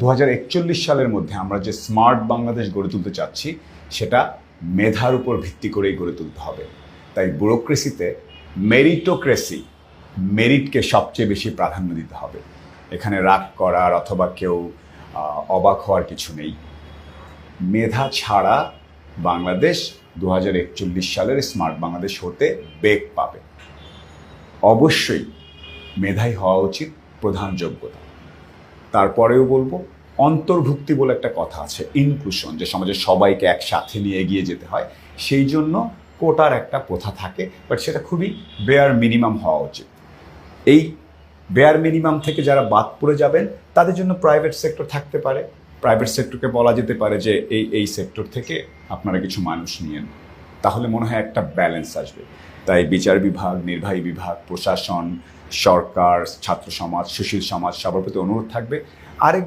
2041 সালের মধ্যে আমরা যে স্মার্ট বাংলাদেশ গড়ে তুলতে চাচ্ছি সেটা মেধার উপর ভিত্তি করেই গড়ে তুলতে হবে। তাই ব্যুরোক্রেসিতে মেরিটোক্রেসি, মেরিটকে সবচেয়ে বেশি প্রাধান্য দিতে হবে। এখানে রাগ করার অথবা কেউ অবাক হওয়ার কিছু নেই। মেধা ছাড়া বাংলাদেশ 2041 সালের স্মার্ট বাংলাদেশ হতে বেগ পাবে। অবশ্যই মেধাই হওয়া উচিত প্রধান যোগ্যতা। তারপরেও বলবো, অন্তর্ভুক্তি বলে একটা কথা আছে, ইনক্লুশন, যে সমাজে সবাইকে একসাথে নিয়ে এগিয়ে যেতে হয়, সেই জন্য কোটার একটা প্রথা থাকে, বাট সেটা খুবই বেয়ার মিনিমাম হওয়া উচিত। এই বেয়ার মিনিমাম থেকে যারা বাদ পড়ে যাবেন তাদের জন্য প্রাইভেট সেক্টর থাকতে পারে। প্রাইভেট সেক্টরকে বলা যেতে পারে যে এই সেক্টর থেকে আপনারা কিছু মানুষ নিয়েন, তাহলে মনে হয় একটা ব্যালেন্স আসবে। তাই বিচার বিভাগ, নির্বাহী বিভাগ, প্রশাসন, সরকার, ছাত্র সমাজ, সুশীল সমাজ, সবার প্রতি অনুরোধ থাকবে আরেক